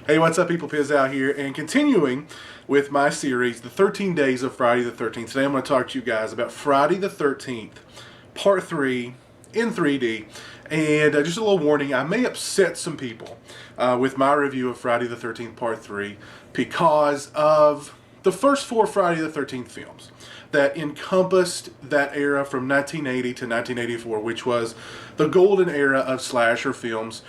Hey, what's up, people? Piz out here, and continuing with my series, The 13 Days of Friday the 13th. Today I'm going to talk to you guys about Friday the 13th, Part 3 in 3D. And just a little warning, I may upset some people with my review of Friday the 13th, Part 3 because of the first four Friday the 13th films that encompassed that era from 1980 to 1984, which was the golden era of slasher films.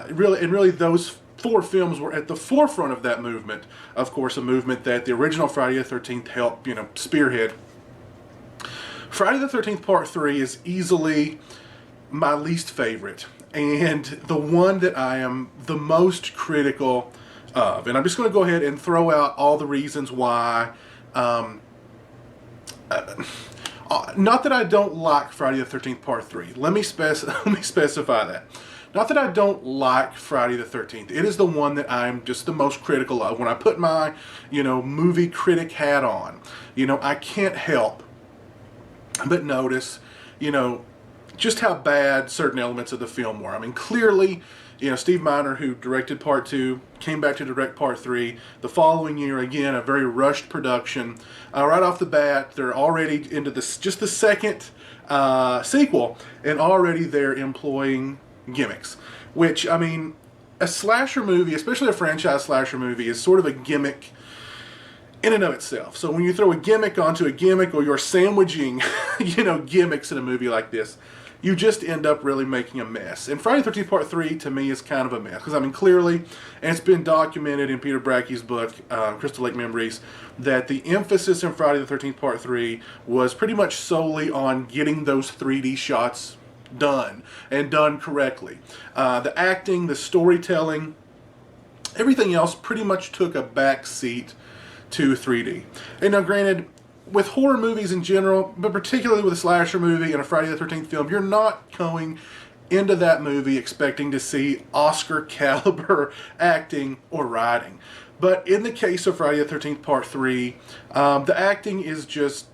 Really, those four films were at the forefront of that movement. Of course, a movement that the original Friday the 13th helped, spearhead. Friday the 13th Part 3 is easily my least favorite, and the one that I am the most critical of. And I'm just going to go ahead and throw out all the reasons why. Not that I don't like Friday the 13th Part 3. Let me specify that. Not that I don't like Friday the 13th. It is the one that I'm just the most critical of. When I put my, movie critic hat on, I can't help but notice, just how bad certain elements of the film were. I mean, clearly, Steve Miner, who directed Part 2, came back to direct Part 3. The following year, again, a very rushed production. Right off the bat, they're already into just the second sequel, and already they're employing gimmicks. Which, I mean, a slasher movie, especially a franchise slasher movie, is sort of a gimmick in and of itself. So when you throw a gimmick onto a gimmick, or you're sandwiching, gimmicks in a movie like this, you just end up really making a mess. And Friday the 13th Part 3, to me, is kind of a mess. Because, I mean, clearly, and it's been documented in Peter Brackey's book, Crystal Lake Memories, that the emphasis in Friday the 13th Part 3 was pretty much solely on getting those 3D shots done, and done correctly. The acting, the storytelling, everything else pretty much took a back seat to 3D. And now, granted, with horror movies in general, but particularly with a slasher movie and a Friday the 13th film, you're not going into that movie expecting to see Oscar caliber acting or writing. But in the case of Friday the 13th Part 3, the acting is just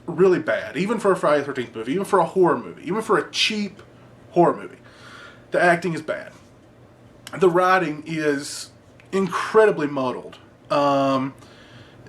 really bad. Even for a Friday the 13th movie, even for a horror movie, even for a cheap horror movie, the acting is bad. The writing is incredibly muddled.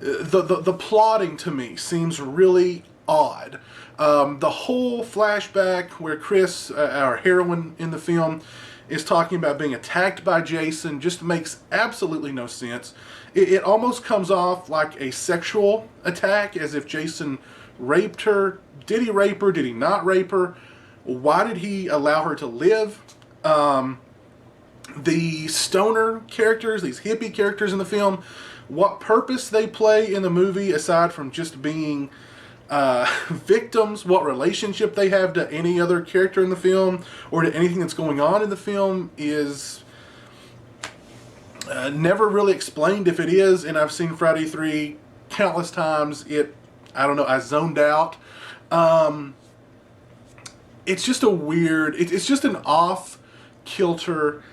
The plotting to me seems really odd. The whole flashback where Chris, our heroine in the film, is talking about being attacked by Jason just makes absolutely no sense. It almost comes off like a sexual attack, as if Jason raped her. Did he rape her? Did he not rape her? Why did he allow her to live? The stoner characters, these hippie characters in the film, what purpose they play in the movie aside from just being victims, what relationship they have to any other character in the film or to anything that's going on in the film is never really explained. If it is, and I've seen Friday 3 countless times, I zoned out. It's just a weird, it's just an off-kilter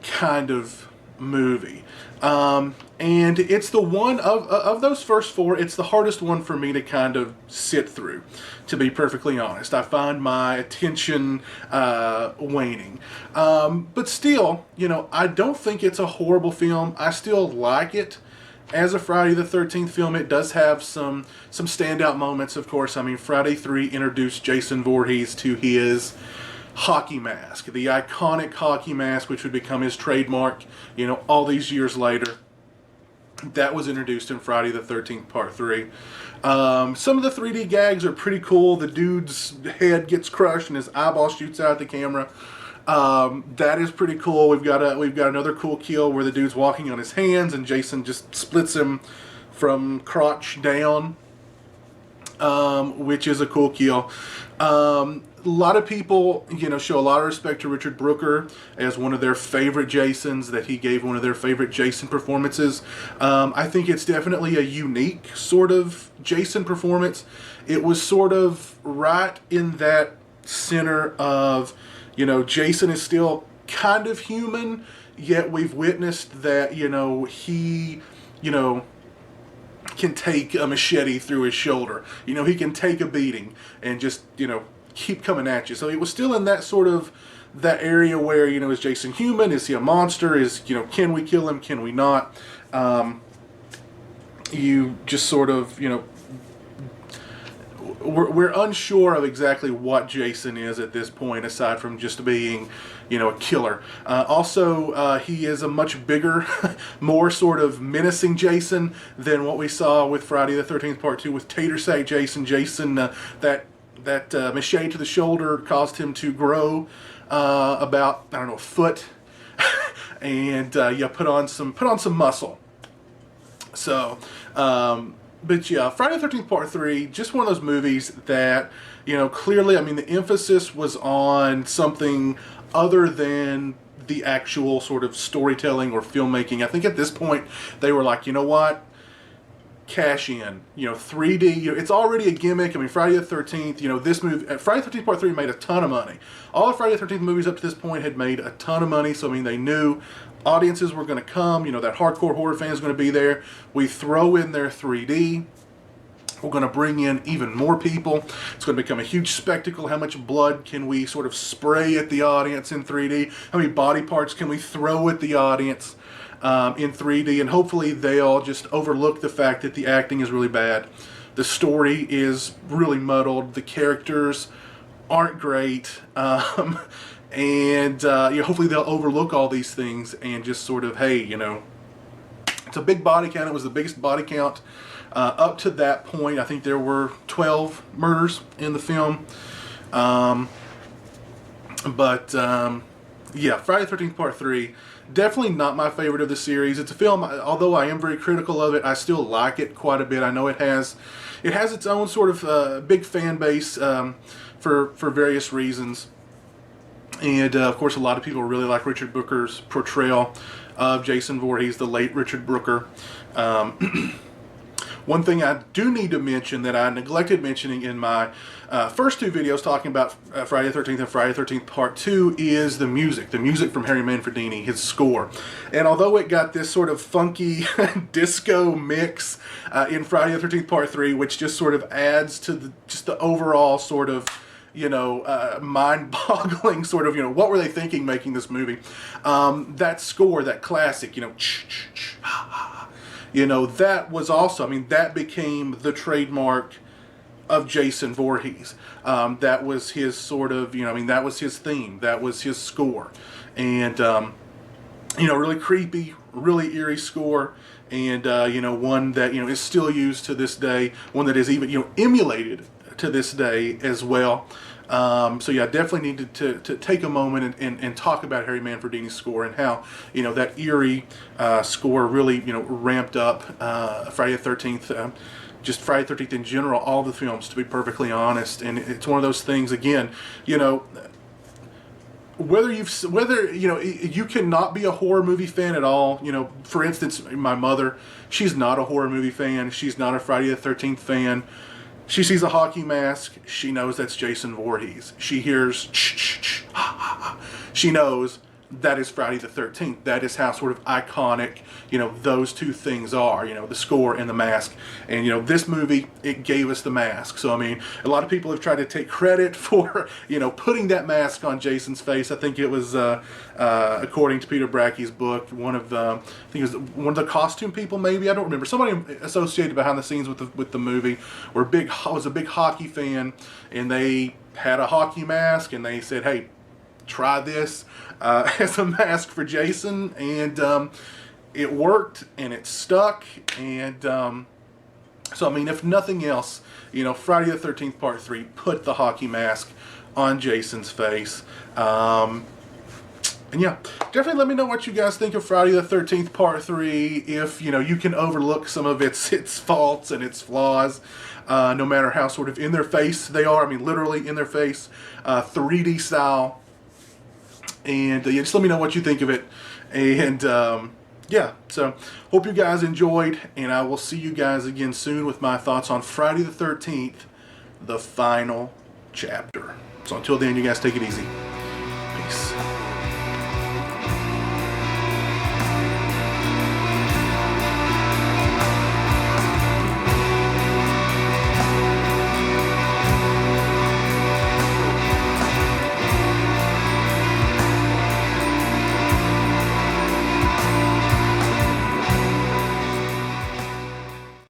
kind of movie. And it's the one of those first four, it's the hardest one for me to kind of sit through, to be perfectly honest. I find my attention waning. But still, I don't think it's a horrible film. I still like it. As a Friday the 13th film, it does have some standout moments, of course. I mean, Friday 3 introduced Jason Voorhees to his hockey mask, the iconic hockey mask, which would become his trademark, all these years later. That was introduced in Friday the 13th Part 3. Some of the 3D gags are pretty cool. The dude's head gets crushed and his eyeball shoots out the camera. That is pretty cool. We've got another cool kill where the dude's walking on his hands and Jason just splits him from crotch down, which is a cool kill. A lot of people, show a lot of respect to Richard Brooker as one of their favorite Jasons, that he gave one of their favorite Jason performances. I think it's definitely a unique sort of Jason performance. It was sort of right in that center of, Jason is still kind of human, yet we've witnessed that, he, can take a machete through his shoulder. He can take a beating and just, keep coming at you. So it was still in that sort of that area where, you know, is Jason human? Is he a monster? Is, you know, can we kill him? Can we not? You just sort of, you know, we're unsure of exactly what Jason is at this point, aside from just being, you know, a killer. Also, he is a much bigger, more sort of menacing Jason than what we saw with Friday the 13th Part 2 with Tater Sack Jason. Jason, that machete to the shoulder caused him to grow about, I don't know, a foot, and yeah, put on some muscle. So, but yeah, Friday the 13th Part 3, just one of those movies that, you know, clearly, I mean, the emphasis was on something other than the actual sort of storytelling or filmmaking. I think at this point, they were like, you know what? Cash in. You know, 3D, you know, it's already a gimmick. I mean, Friday the 13th, you know, this movie, Friday the 13th Part 3 made a ton of money. All the Friday the 13th movies up to this point had made a ton of money, so I mean, they knew audiences were going to come, you know, that hardcore horror fan is going to be there. We throw in their 3D. We're going to bring in even more people. It's going to become a huge spectacle. How much blood can we sort of spray at the audience in 3D? How many body parts can we throw at the audience in 3D? And hopefully they'll just overlook the fact that the acting is really bad. The story is really muddled. The characters aren't great. And you know, hopefully they'll overlook all these things and just sort of, hey, you know, it's a big body count. It was the biggest body count up to that point. I think there were 12 murders in the film. Yeah, Friday the 13th Part 3, definitely not my favorite of the series. It's a film, although I am very critical of it, I still like it quite a bit. I know it has its own sort of big fan base for various reasons. And, of course, a lot of people really like Richard Brooker's portrayal of Jason Voorhees, the late Richard Brooker. One thing I do need to mention that I neglected mentioning in my first two videos talking about Friday the 13th and Friday the 13th Part 2 is the music. The music from Harry Manfredini, his score. And although it got this sort of funky disco mix in Friday the 13th Part 3, which just sort of adds to the overall sort of, you know, mind-boggling sort of, you know, what were they thinking making this movie? That score, that classic, you know, you know, that was also, I mean, that became the trademark of Jason Voorhees. That was his sort of, you know, I mean, that was his theme. That was his score. And, you know, really creepy, really eerie score. And, you know, one that, you know, is still used to this day. One that is even, you know, emulated to this day as well. So yeah, definitely needed to take a moment and talk about Harry Manfredini's score and how, you know, that eerie score really, you know, ramped up Friday the 13th, just Friday the 13th in general, all the films, to be perfectly honest. And it's one of those things, again, you know, whether you know, you cannot be a horror movie fan at all. You know, for instance, my mother, she's not a horror movie fan. She's not a Friday the 13th fan. She sees a hockey mask, she knows that's Jason Voorhees. She hears she knows that is Friday the 13th. That is how sort of iconic, you know, those two things are, you know, the score and the mask. And, you know, this movie, it gave us the mask. So, I mean, a lot of people have tried to take credit for, you know, putting that mask on Jason's face. I think it was, according to Peter Brackey's book, one of the, I think it was one of the costume people, maybe, I don't remember. Somebody associated behind the scenes with the movie was a big hockey fan, and they had a hockey mask, and they said, hey, try this as a mask for Jason, and it worked, and it stuck, and so I mean, if nothing else, you know, Friday the 13th Part 3 put the hockey mask on Jason's face. And yeah, definitely let me know what you guys think of Friday the 13th Part 3, if, you know, you can overlook some of its faults and its flaws, no matter how sort of in their face they are. I mean, literally in their face, 3D style. And yeah, just let me know what you think of it. And yeah, so hope you guys enjoyed, and I will see you guys again soon with my thoughts on Friday the 13th, the final chapter. So until then, you guys take it easy. Peace.